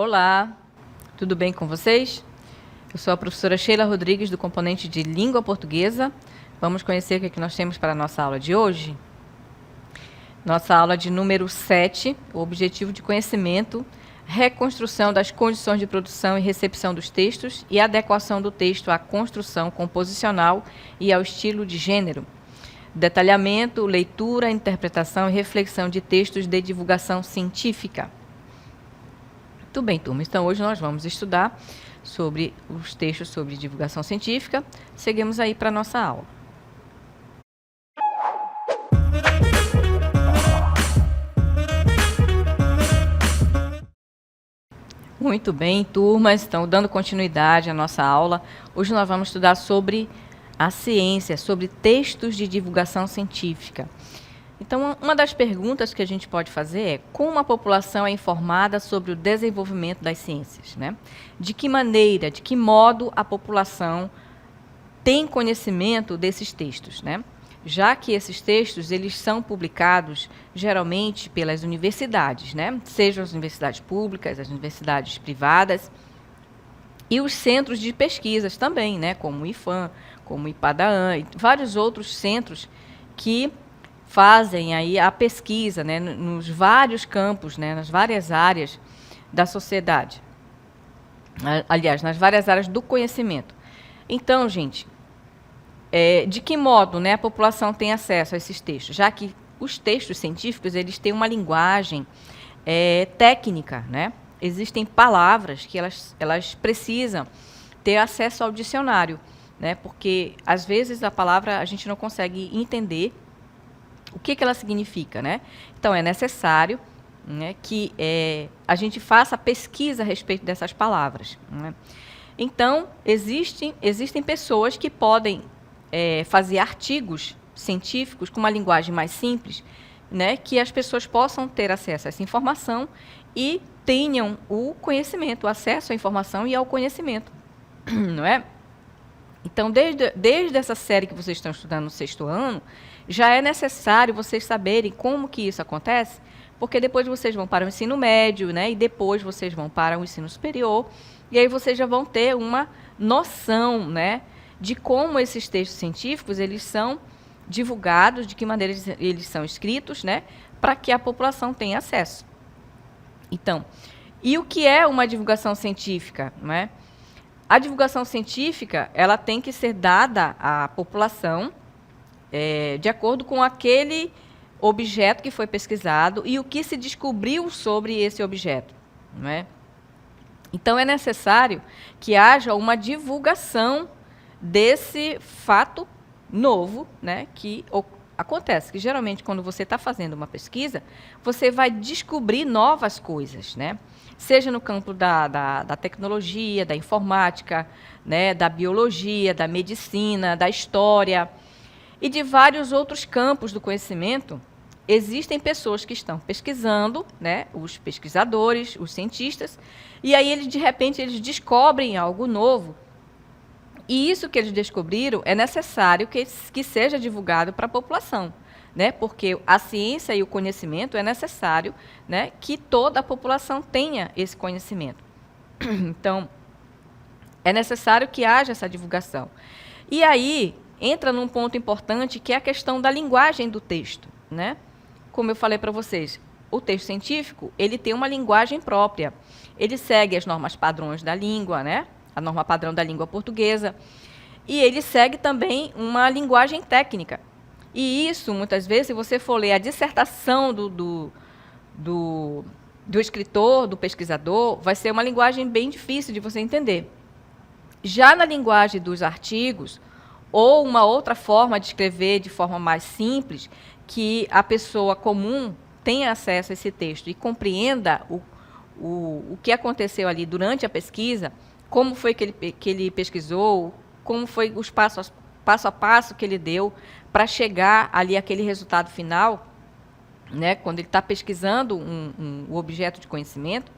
Olá, tudo bem com vocês? Eu sou a professora Sheila Rodrigues, do componente de Língua Portuguesa. Vamos conhecer o que nós temos para a nossa aula de hoje? Nossa aula de número 7, o objetivo de conhecimento, reconstrução das condições de produção e recepção dos textos e adequação do texto à construção composicional e ao estilo de gênero. Detalhamento, leitura, interpretação e reflexão de textos de divulgação científica. Muito bem, turma. Então, hoje nós vamos estudar sobre os textos sobre divulgação científica. Seguimos aí para a nossa aula. Muito bem, turmas. Então, dando continuidade à nossa aula, hoje nós vamos estudar sobre a ciência, sobre textos de divulgação científica. Então, uma das perguntas que a gente pode fazer é como a população é informada sobre o desenvolvimento das ciências, né? De que maneira, de que modo a população tem conhecimento desses textos, né? Já que esses textos eles são publicados geralmente pelas universidades, né? Sejam as universidades públicas, as universidades privadas e os centros de pesquisas também, né? Como o IFAM, como o IPADAAN e vários outros centros que fazem aí a pesquisa, né, nos vários campos, né, nas várias áreas da sociedade. Aliás, nas várias áreas do conhecimento. Então, gente, de que modo, né, a população tem acesso a esses textos? Já que os textos científicos eles têm uma linguagem técnica, né? Existem palavras que elas precisam ter acesso ao dicionário, né? Porque às vezes a palavra a gente não consegue entender o que ela significa, né? Então, é necessário, né, que a gente faça pesquisa a respeito dessas palavras, né? Então, existem pessoas que podem fazer artigos científicos com uma linguagem mais simples, né, que as pessoas possam ter acesso a essa informação e tenham o conhecimento, o acesso à informação e ao conhecimento, não é? Então, desde essa série que vocês estão estudando no 6º ano, já é necessário vocês saberem como que isso acontece, porque depois vocês vão para o ensino médio, né, e depois vocês vão para o ensino superior, e aí vocês já vão ter uma noção, né, de como esses textos científicos eles são divulgados, de que maneira eles são escritos, né, para que a população tenha acesso. Então, e o que é uma divulgação científica, não é? A divulgação científica ela tem que ser dada à população de acordo com aquele objeto que foi pesquisado e o que se descobriu sobre esse objeto, não é? Então, é necessário que haja uma divulgação desse fato novo, né, que acontece, que geralmente quando você está fazendo uma pesquisa, você vai descobrir novas coisas, né? Seja no campo da tecnologia, da informática, né, da biologia, da medicina, da história e de vários outros campos do conhecimento. Existem pessoas que estão pesquisando, né, os pesquisadores, os cientistas, e aí de repente eles descobrem algo novo. E isso que eles descobriram é necessário que seja divulgado para a população, né? Porque a ciência e o conhecimento é necessário, né, que toda a população tenha esse conhecimento. Então, é necessário que haja essa divulgação. E aí entra num ponto importante que é a questão da linguagem do texto, né? Como eu falei para vocês, o texto científico ele tem uma linguagem própria. Ele segue as normas padrões da língua, né? A norma padrão da língua portuguesa, e ele segue também uma linguagem técnica. E isso, muitas vezes, se você for ler a dissertação do escritor, do pesquisador, vai ser uma linguagem bem difícil de você entender. Já na linguagem dos artigos, ou uma outra forma de escrever de forma mais simples, que a pessoa comum tenha acesso a esse texto e compreenda o que aconteceu ali durante a pesquisa, como foi que ele pesquisou, como foi os passo a passo que ele deu para chegar ali àquele resultado final, né, quando ele está pesquisando um objeto de conhecimento.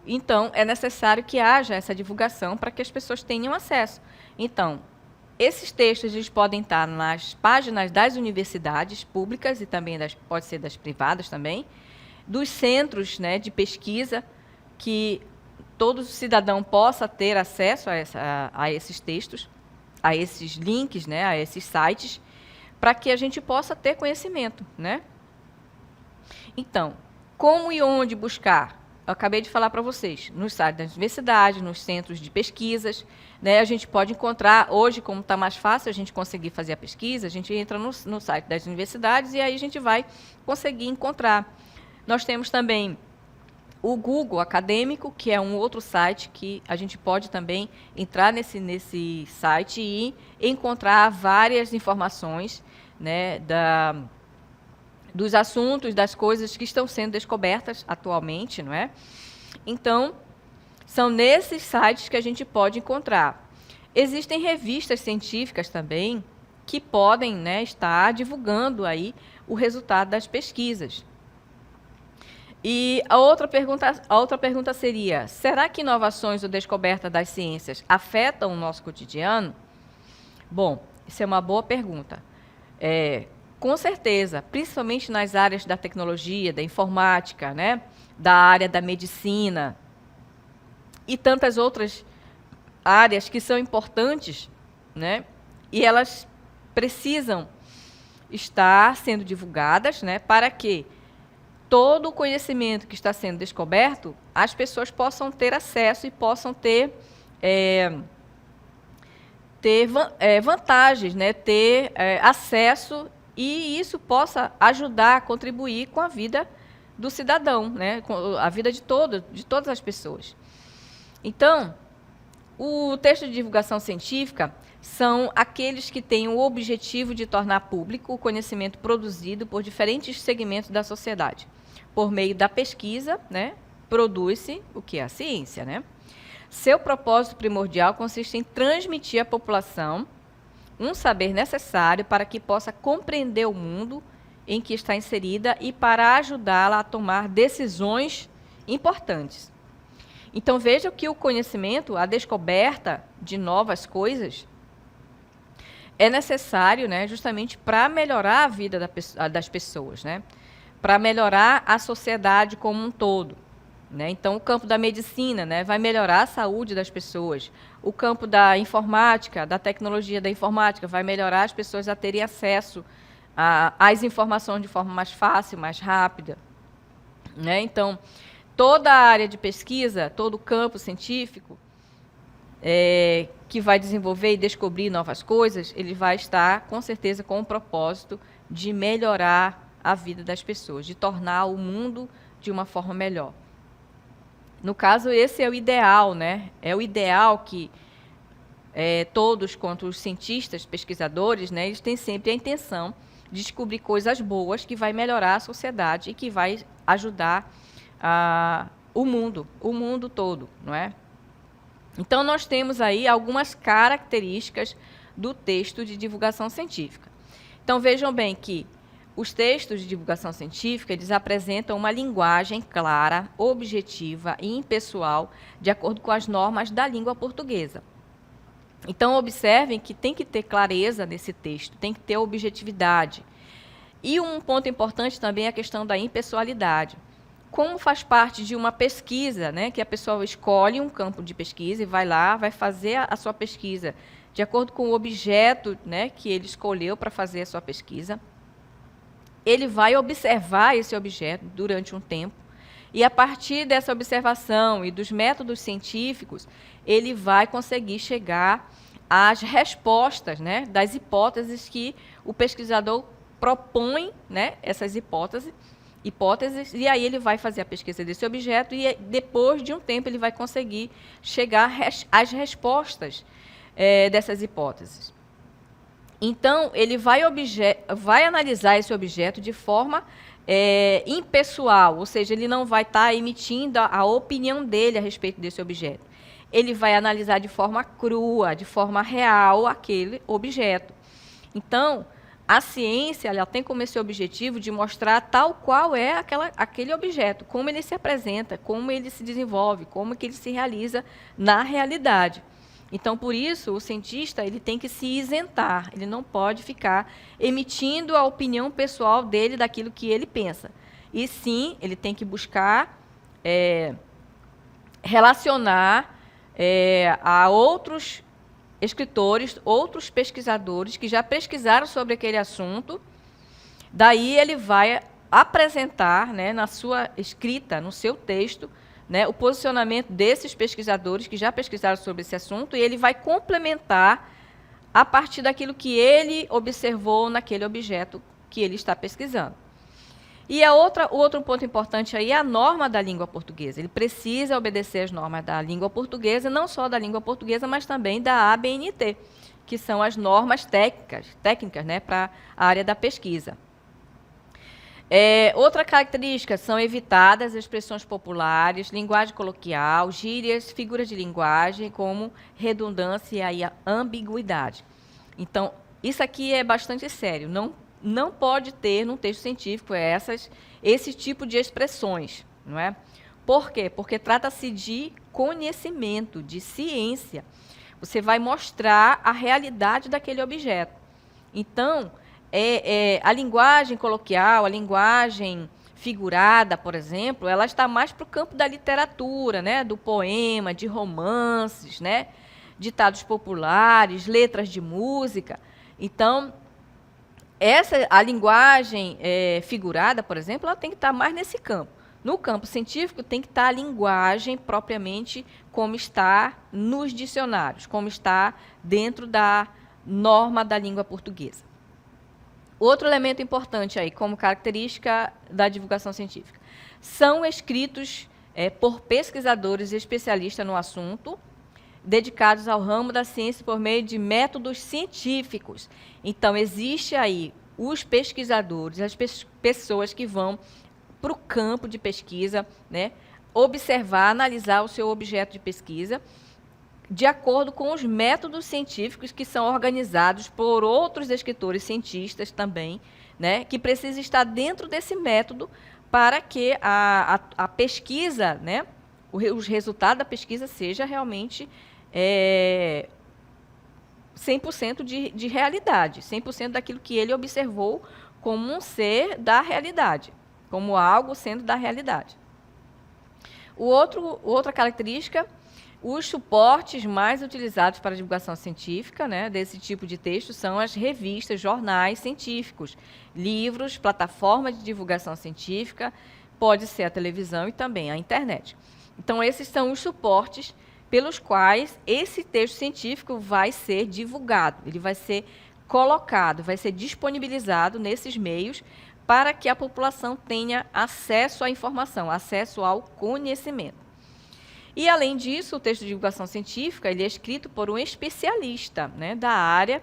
Então, é necessário que haja essa divulgação para que as pessoas tenham acesso. Então, esses textos eles podem estar nas páginas das universidades públicas e também pode ser das privadas também, dos centros, né, de pesquisa, que todo cidadão possa ter acesso a esses textos, a esses links, né, a esses sites, para que a gente possa ter conhecimento, né? Então, como e onde buscar? Eu acabei de falar para vocês, nos sites das universidades, nos centros de pesquisas, né? A gente pode encontrar, hoje, como está mais fácil a gente conseguir fazer a pesquisa, a gente entra no site das universidades e aí a gente vai conseguir encontrar. Nós temos também o Google Acadêmico, que é um outro site que a gente pode também entrar nesse site e encontrar várias informações, né, dos assuntos, das coisas que estão sendo descobertas atualmente, não é? Então, são nesses sites que a gente pode encontrar. Existem revistas científicas também que podem, né, estar divulgando aí o resultado das pesquisas. E a outra pergunta seria: será que inovações ou descoberta das ciências afetam o nosso cotidiano? Bom, isso é uma boa pergunta. Com certeza, principalmente nas áreas da tecnologia, da informática, né, da área da medicina e tantas outras áreas que são importantes, né, e elas precisam estar sendo divulgadas, né, para que todo o conhecimento que está sendo descoberto, as pessoas possam ter acesso e possam ter vantagens, né? Ter acesso, e isso possa ajudar a contribuir com a vida do cidadão, né? Com a vida de todas as pessoas. Então, o texto de divulgação científica são aqueles que têm o objetivo de tornar público o conhecimento produzido por diferentes segmentos da sociedade. Por meio da pesquisa, né, produz-se o que é a ciência, né? Seu propósito primordial consiste em transmitir à população um saber necessário para que possa compreender o mundo em que está inserida e para ajudá-la a tomar decisões importantes. Então, veja que o conhecimento, a descoberta de novas coisas, é necessário, né, justamente para melhorar a vida das pessoas, né, para melhorar a sociedade como um todo, né? Então, o campo da medicina, né, vai melhorar a saúde das pessoas. O campo da informática, da tecnologia da informática, vai melhorar as pessoas a terem acesso às informações de forma mais fácil, mais rápida, né? Então, toda a área de pesquisa, todo o campo científico que vai desenvolver e descobrir novas coisas, ele vai estar, com certeza, com o propósito de melhorar a vida das pessoas, de tornar o mundo de uma forma melhor. No caso, esse é o ideal, né? É o ideal que todos, quanto os cientistas, pesquisadores, né, eles têm sempre a intenção de descobrir coisas boas que vai melhorar a sociedade e que vai ajudar o mundo todo, não é? Então, nós temos aí algumas características do texto de divulgação científica. Então, vejam bem que os textos de divulgação científica, eles apresentam uma linguagem clara, objetiva e impessoal, de acordo com as normas da língua portuguesa. Então, observem que tem que ter clareza nesse texto, tem que ter objetividade. E um ponto importante também é a questão da impessoalidade. Como faz parte de uma pesquisa, né, que a pessoa escolhe um campo de pesquisa e vai lá, vai fazer a sua pesquisa de acordo com o objeto, né, que ele escolheu para fazer a sua pesquisa. Ele vai observar esse objeto durante um tempo, e a partir dessa observação e dos métodos científicos, ele vai conseguir chegar às respostas, né, das hipóteses que o pesquisador propõe, né, essas hipóteses, e aí ele vai fazer a pesquisa desse objeto, e depois de um tempo ele vai conseguir chegar às respostas dessas hipóteses. Então, ele vai analisar esse objeto de forma impessoal, ou seja, ele não vai estar emitindo a opinião dele a respeito desse objeto. Ele vai analisar de forma crua, de forma real, aquele objeto. Então, a ciência, ela tem como esse objetivo de mostrar tal qual é aquele objeto, como ele se apresenta, como ele se desenvolve, como que ele se realiza na realidade. Então, por isso, o cientista ele tem que se isentar, ele não pode ficar emitindo a opinião pessoal dele daquilo que ele pensa. e sim, ele tem que buscar relacionar a outros escritores, outros pesquisadores que já pesquisaram sobre aquele assunto. Daí ele vai apresentar, né, na sua escrita, no seu texto, né, o posicionamento desses pesquisadores que já pesquisaram sobre esse assunto, e ele vai complementar a partir daquilo que ele observou naquele objeto que ele está pesquisando. E o outro ponto importante aí é a norma da língua portuguesa. Ele precisa obedecer às normas da língua portuguesa, não só da língua portuguesa, mas também da ABNT, que são as normas técnicas, né, para a área da pesquisa. Outra característica são evitadas expressões populares, linguagem coloquial, gírias, figuras de linguagem, como redundância e a ambiguidade. Então, isso aqui é bastante sério. Não pode ter, num texto científico, esse tipo de expressões. Não é? Por quê? Porque trata-se de conhecimento, de ciência. Você vai mostrar a realidade daquele objeto. Então, a linguagem coloquial, a linguagem figurada, por exemplo, ela está mais para o campo da literatura, né? Do poema, de romances, né? Ditados populares, letras de música. Então, a linguagem figurada, por exemplo, ela tem que estar mais nesse campo. No campo científico, tem que estar a linguagem propriamente como está nos dicionários, como está dentro da norma da língua portuguesa. Outro elemento importante aí, como característica da divulgação científica, são escritos por pesquisadores especialistas no assunto, dedicados ao ramo da ciência por meio de métodos científicos. Então, existe aí os pesquisadores, as pessoas que vão para o campo de pesquisa, né, observar, analisar o seu objeto de pesquisa, de acordo com os métodos científicos que são organizados por outros escritores cientistas também, né, que precisa estar dentro desse método para que a pesquisa, né, os resultados da pesquisa seja realmente 100% de realidade, 100% daquilo que ele observou como um ser da realidade, como algo sendo da realidade. Outra característica, os suportes mais utilizados para a divulgação científica, né, desse tipo de texto são as revistas, jornais científicos, livros, plataformas de divulgação científica, pode ser a televisão e também a internet. Então, esses são os suportes pelos quais esse texto científico vai ser divulgado, ele vai ser colocado, vai ser disponibilizado nesses meios para que a população tenha acesso à informação, acesso ao conhecimento. E, além disso, o texto de divulgação científica ele é escrito por um especialista, né, da área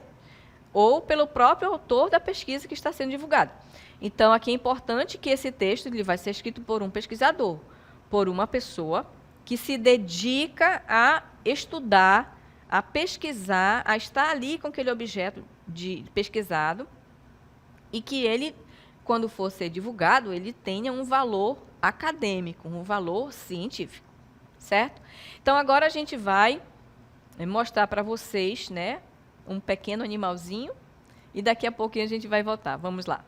ou pelo próprio autor da pesquisa que está sendo divulgada. Então, aqui é importante que esse texto ele vai ser escrito por um pesquisador, por uma pessoa que se dedica a estudar, a pesquisar, a estar ali com aquele objeto pesquisado e que ele, quando for ser divulgado, ele tenha um valor acadêmico, um valor científico. Certo? Então, agora a gente vai mostrar para vocês, né, um pequeno animalzinho e daqui a pouquinho a gente vai voltar. Vamos lá.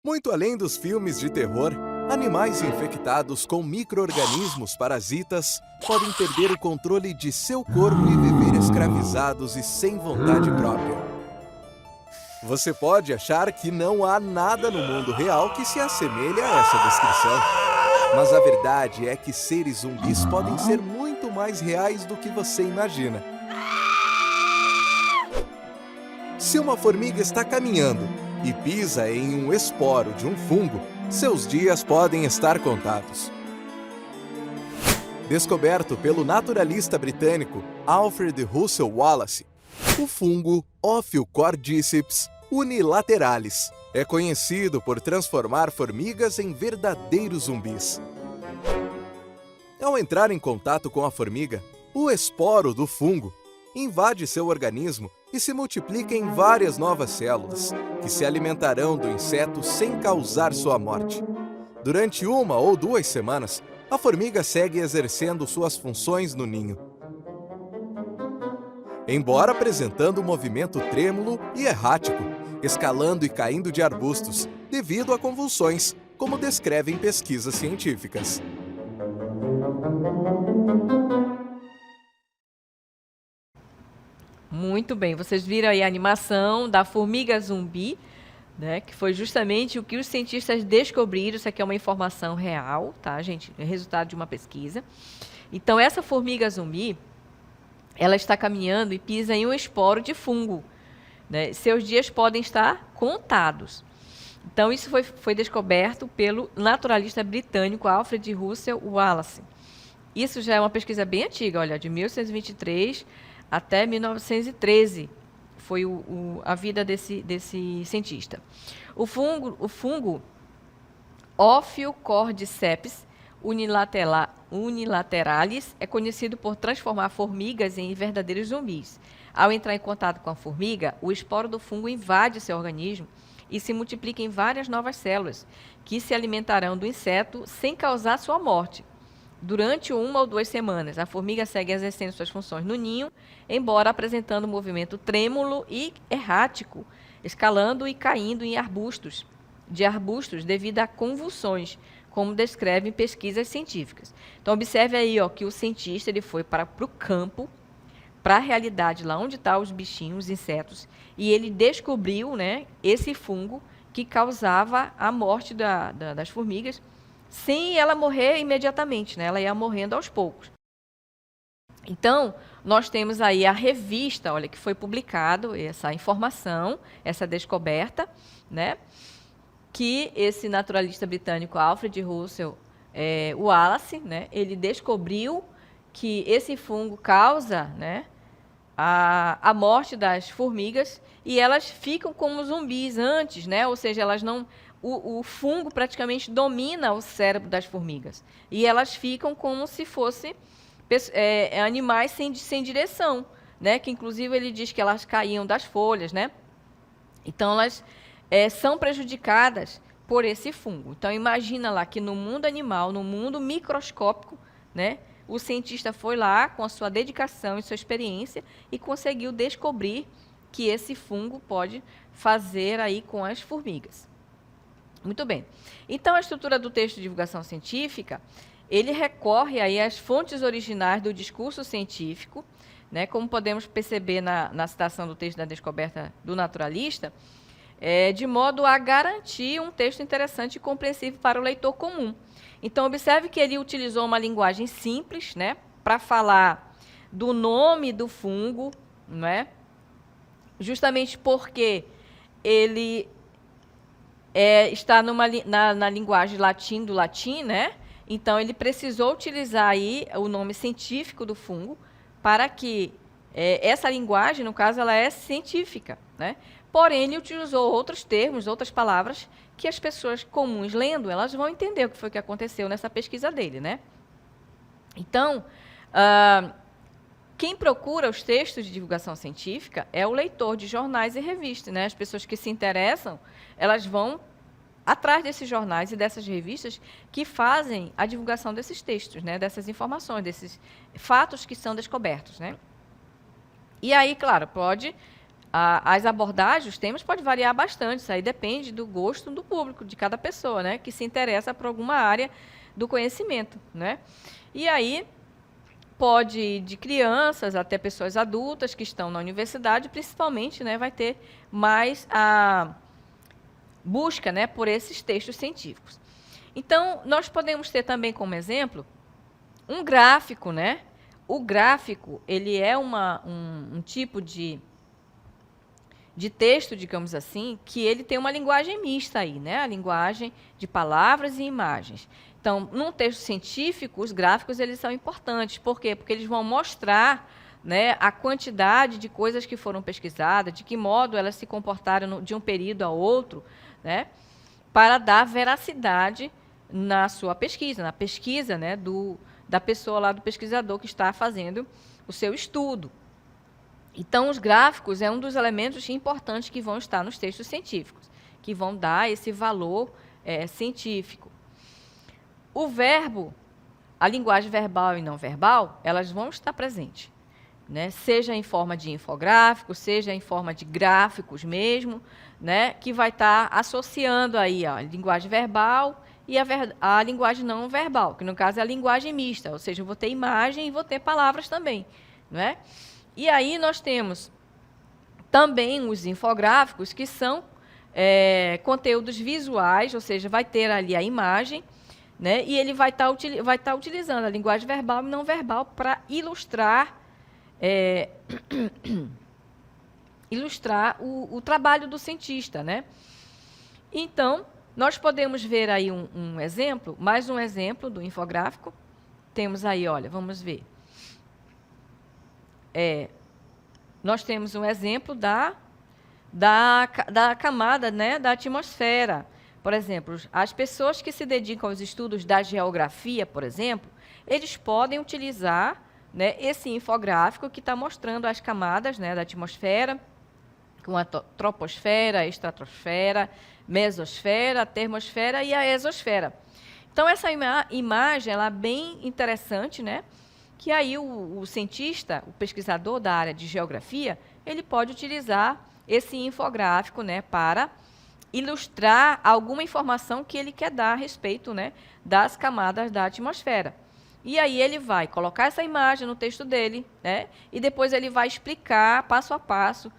Muito além dos filmes de terror, animais infectados com micro-organismos parasitas podem perder o controle de seu corpo e viver escravizados e sem vontade própria. Você pode achar que não há nada no mundo real que se assemelhe a essa descrição. Mas a verdade é que seres zumbis podem ser muito mais reais do que você imagina. Se uma formiga está caminhando e pisa em um esporo de um fungo, seus dias podem estar contados. Descoberto pelo naturalista britânico Alfred Russel Wallace, o fungo Ophiocordyceps unilateralis é conhecido por transformar formigas em verdadeiros zumbis. Ao entrar em contato com a formiga, o esporo do fungo invade seu organismo e se multiplica em várias novas células, que se alimentarão do inseto sem causar sua morte. Durante 1 ou 2 semanas, a formiga segue exercendo suas funções no ninho. Embora apresentando um movimento trêmulo e errático, escalando e caindo de arbustos, devido a convulsões, como descrevem pesquisas científicas. Muito bem, vocês viram aí a animação da formiga zumbi, né, que foi justamente o que os cientistas descobriram. Isso aqui é uma informação real, tá, gente? É resultado de uma pesquisa. Então, essa formiga zumbi, ela está caminhando e pisa em um esporo de fungo, né? Seus dias podem estar contados. Então, isso foi descoberto pelo naturalista britânico Alfred Russel Wallace. Isso já é uma pesquisa bem antiga, olha, de 1823 até 1913 foi a vida desse cientista. O fungo Ophiocordyceps unilateralis é conhecido por transformar formigas em verdadeiros zumbis. Ao entrar em contato com a formiga, o esporo do fungo invade seu organismo e se multiplica em várias novas células, que se alimentarão do inseto sem causar sua morte. Durante 1 ou 2 semanas, a formiga segue exercendo suas funções no ninho, embora apresentando um movimento trêmulo e errático, escalando e caindo em arbustos devido a convulsões, como descrevem pesquisas científicas. Então, observe aí, ó, que o cientista ele foi para o campo, para a realidade, lá onde estão os bichinhos, os insetos, e ele descobriu, né, esse fungo que causava a morte das formigas, sem ela morrer imediatamente, né? Ela ia morrendo aos poucos. Então, nós temos aí a revista, olha, que foi publicado essa informação, essa descoberta, né? Que esse naturalista britânico Alfred Russel Wallace, né? Ele descobriu que esse fungo causa, né, a morte das formigas e elas ficam como zumbis antes, né? Ou seja, elas não... O fungo praticamente domina o cérebro das formigas. E elas ficam como se fossem animais sem direção, né? Que, inclusive, ele diz que elas caíam das folhas, né? Então, elas são prejudicadas por esse fungo. Então, imagina lá que no mundo animal, no mundo microscópico, né? O cientista foi lá com a sua dedicação e sua experiência e conseguiu descobrir que esse fungo pode fazer aí com as formigas. Muito bem. Então, a estrutura do texto de divulgação científica, ele recorre aí às fontes originais do discurso científico, né, como podemos perceber na citação do texto da descoberta do naturalista, de modo a garantir um texto interessante e compreensível para o leitor comum. Então, observe que ele utilizou uma linguagem simples, né, para falar do nome do fungo, não é? Justamente porque ele está na linguagem do latim, né? Então, ele precisou utilizar aí o nome científico do fungo para que essa linguagem, no caso, ela é científica, né? Porém, ele utilizou outros termos, outras palavras, que as pessoas comuns lendo, elas vão entender o que foi que aconteceu nessa pesquisa dele, né? Então, quem procura os textos de divulgação científica é o leitor de jornais e revistas, né? As pessoas que se interessam, elas vão atrás desses jornais e dessas revistas que fazem a divulgação desses textos, né? Dessas informações, desses fatos que são descobertos, né? E aí, claro, as abordagens, os temas podem variar bastante, isso aí depende do gosto do público, de cada pessoa, né? Que se interessa por alguma área do conhecimento, né? E aí, pode ir de crianças até pessoas adultas que estão na universidade, principalmente, né, vai ter mais a busca, né, por esses textos científicos. Então, nós podemos ter também como exemplo um gráfico, né? O gráfico, ele é um tipo de texto, digamos assim, que ele tem uma linguagem mista aí, né? A linguagem de palavras e imagens. Então, num texto científico, os gráficos eles são importantes. Por quê? Porque eles vão mostrar, né, a quantidade de coisas que foram pesquisadas, de que modo elas se comportaram de um período a outro, né, para dar veracidade na sua pesquisa, na pesquisa, né, da pessoa lá, do pesquisador que está fazendo o seu estudo. Então, os gráficos é um dos elementos importantes que vão estar nos textos científicos, que vão dar esse valor científico. O verbo, a linguagem verbal e não verbal, elas vão estar presentes. né, seja em forma de infográfico, seja em forma de gráficos mesmo, né, que vai estar associando aí a linguagem verbal e a linguagem não verbal, que no caso é a linguagem mista, ou seja, eu vou ter imagem e vou ter palavras também, né? E aí nós temos também os infográficos, que são conteúdos visuais, ou seja, vai ter ali a imagem, né? E ele vai estar utilizando a linguagem verbal e não verbal para ilustrar ilustrar o trabalho do cientista, né? Então, nós podemos ver aí um exemplo, mais um exemplo do infográfico. Temos aí, olha, vamos ver. Nós temos um exemplo da camada, né, da atmosfera. Por exemplo, as pessoas que se dedicam aos estudos da geografia, por exemplo, eles podem utilizar, né, esse infográfico que está mostrando as camadas, né, da atmosfera, com a troposfera, estratosfera, mesosfera, termosfera e a exosfera. Então, essa imagem ela é bem interessante, né? Que aí o cientista, o pesquisador da área de geografia, ele pode utilizar esse infográfico, né, para ilustrar alguma informação que ele quer dar a respeito, né, das camadas da atmosfera. E aí ele vai colocar essa imagem no texto dele, né, e depois ele vai explicar passo a passo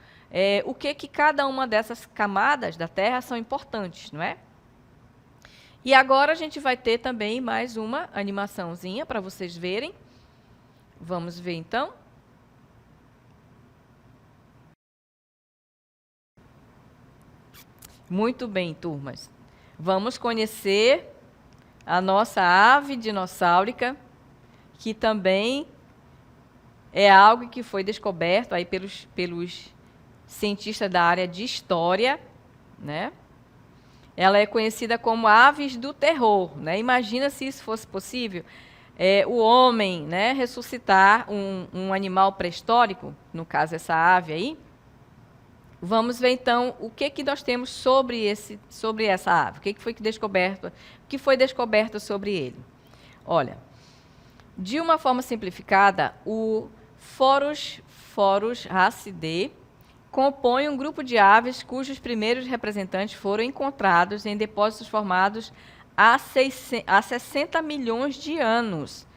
o que cada uma dessas camadas da Terra são importantes, não é? E agora a gente vai ter também mais uma animaçãozinha para vocês verem. Vamos ver, então. Muito bem, turmas. Vamos conhecer a nossa ave dinossáurica, que também é algo que foi descoberto aí pelos cientistas da área de história, né? Ela é conhecida como aves do terror, né? Imagina se isso fosse possível, o homem, né, ressuscitar um animal pré-histórico, no caso essa ave aí. Vamos ver então o que nós temos sobre essa ave, o que foi descoberto sobre ele. Olha, de uma forma simplificada, o Phorus racidae compõe um grupo de aves cujos primeiros representantes foram encontrados em depósitos formados há 60 milhões de anos,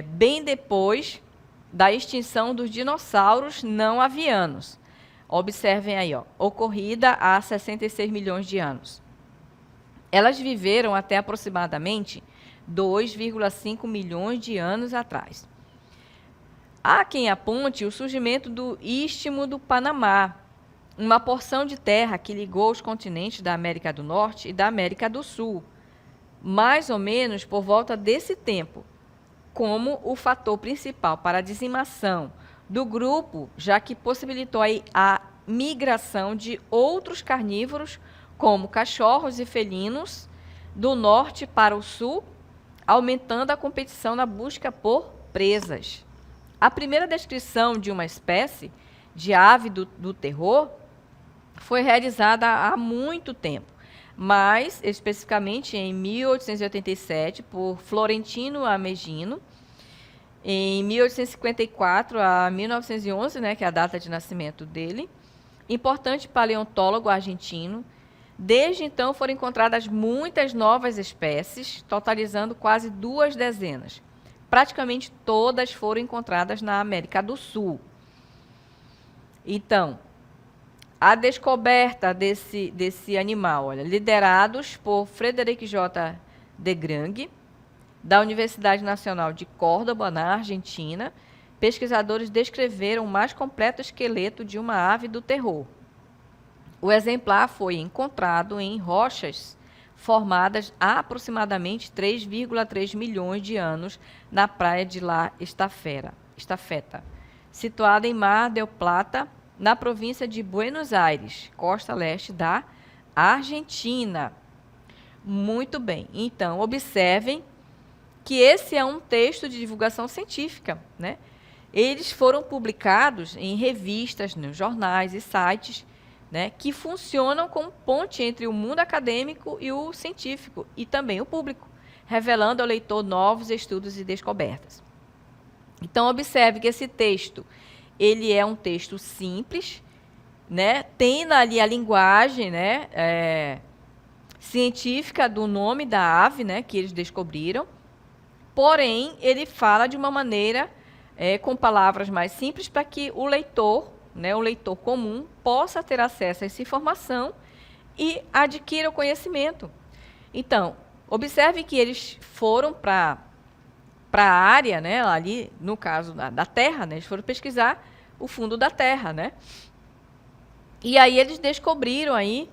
bem depois da extinção dos dinossauros não avianos. Observem aí, ocorrida há 66 milhões de anos. Elas viveram até aproximadamente 2,5 milhões de anos atrás. Há quem aponte o surgimento do Istmo do Panamá, uma porção de terra que ligou os continentes da América do Norte e da América do Sul, mais ou menos por volta desse tempo, como o fator principal para a dizimação do grupo, já que possibilitou a migração de outros carnívoros, como cachorros e felinos, do norte para o sul, aumentando a competição na busca por presas. A primeira descrição de uma espécie de ave do terror foi realizada há muito tempo, mas especificamente em 1887 por Florentino Ameghino, em 1854 a 1911, né, que é a data de nascimento dele, importante paleontólogo argentino. Desde então foram encontradas muitas novas espécies, totalizando quase 2 dezenas. Praticamente todas foram encontradas na América do Sul. Então, a descoberta desse animal, olha, liderados por Frederic J. Degrange, da Universidade Nacional de Córdoba, na Argentina, pesquisadores descreveram o mais completo esqueleto de uma ave do terror. O exemplar foi encontrado em rochas formadas há aproximadamente 3,3 milhões de anos na praia de La Estafeta, situada em Mar del Plata, na província de Buenos Aires, costa leste da Argentina. Muito bem. Então, observem que esse é um texto de divulgação científica, né? Eles foram publicados em revistas, nos jornais e sites, né, que funcionam como ponte entre o mundo acadêmico e o científico, e também o público, revelando ao leitor novos estudos e descobertas. Então, observe que esse texto, ele é um texto simples, né? Tem ali a linguagem, né, científica do nome da ave, né, que eles descobriram, porém, ele fala de uma maneira com palavras mais simples para que o leitor, né, o leitor comum, possa ter acesso a essa informação e adquira o conhecimento. Então, observe que eles foram para a área, né, ali, no caso da Terra, né, eles foram pesquisar o fundo da Terra, né? E aí eles descobriram aí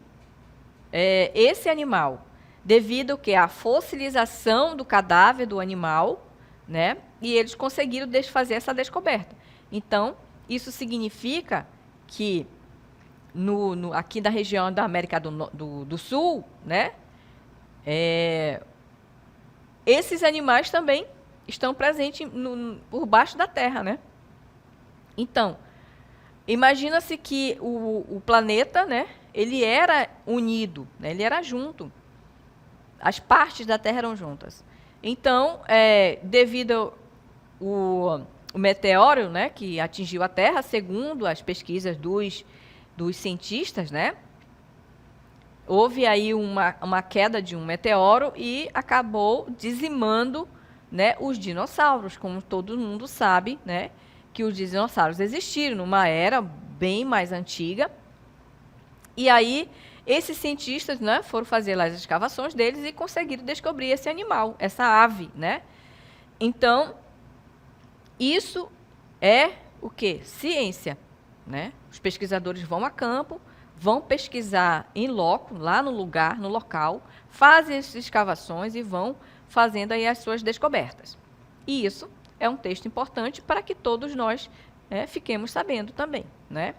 esse animal, devido que à fossilização do cadáver do animal, né? E eles conseguiram fazer essa descoberta. Então, isso significa que aqui da região da América do Sul, né? Esses animais também estão presentes por baixo da Terra, né? Então, imagina-se que o planeta, né, ele era unido, né, ele era junto. As partes da Terra eram juntas. Então, devido o meteoro, né, que atingiu a Terra, segundo as pesquisas dos cientistas, né, houve aí uma queda de um meteoro e acabou dizimando, né, os dinossauros, como todo mundo sabe, né, que os dinossauros existiram numa era bem mais antiga. E aí, esses cientistas, né, foram fazer lá as escavações deles e conseguiram descobrir esse animal, essa ave, né? Então, isso é o quê? Ciência, né? Os pesquisadores vão a campo, vão pesquisar em loco, lá no lugar, no local, fazem as escavações e vão fazendo aí as suas descobertas. E isso é um texto importante para que todos nós fiquemos sabendo também, né?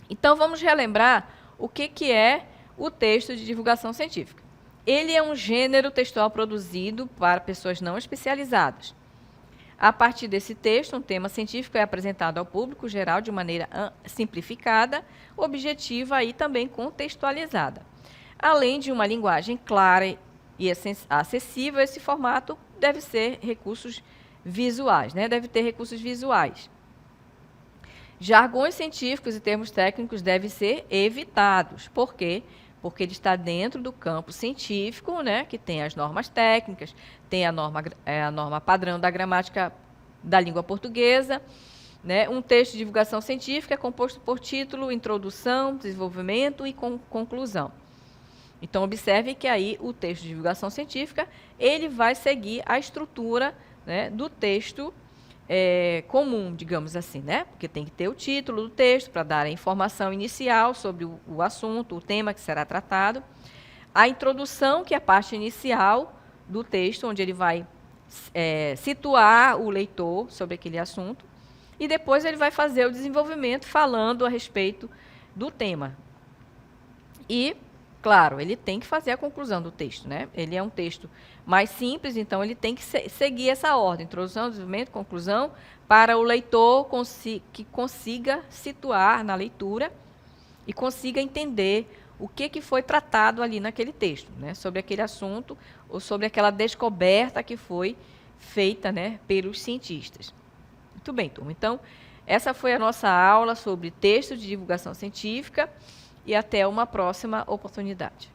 Então, vamos relembrar o que é o texto de divulgação científica. Ele é um gênero textual produzido para pessoas não especializadas. A partir desse texto, um tema científico é apresentado ao público geral de maneira simplificada, objetiva e também contextualizada. Além de uma linguagem clara e acessível, esse formato deve ser recursos visuais, né? Deve ter recursos visuais. Jargões científicos e termos técnicos devem ser evitados. Por quê? Porque ele está dentro do campo científico, né, que tem as normas técnicas, tem a norma padrão da gramática da língua portuguesa, né? Um texto de divulgação científica é composto por título, introdução, desenvolvimento e conclusão. Então, observe que aí o texto de divulgação científica, ele vai seguir a estrutura, né, do texto comum, digamos assim, né? Porque tem que ter o título do texto para dar a informação inicial sobre o assunto, o tema que será tratado. A introdução, que é a parte inicial do texto, onde ele vai situar o leitor sobre aquele assunto. E depois ele vai fazer o desenvolvimento falando a respeito do tema. E, claro, ele tem que fazer a conclusão do texto, né? Ele é um texto mais simples, então ele tem que seguir essa ordem, introdução, desenvolvimento, conclusão, para o leitor que consiga situar na leitura e consiga entender o que foi tratado ali naquele texto, né? Sobre aquele assunto ou sobre aquela descoberta que foi feita, né, pelos cientistas. Muito bem, turma. Então, essa foi a nossa aula sobre texto de divulgação científica e até uma próxima oportunidade.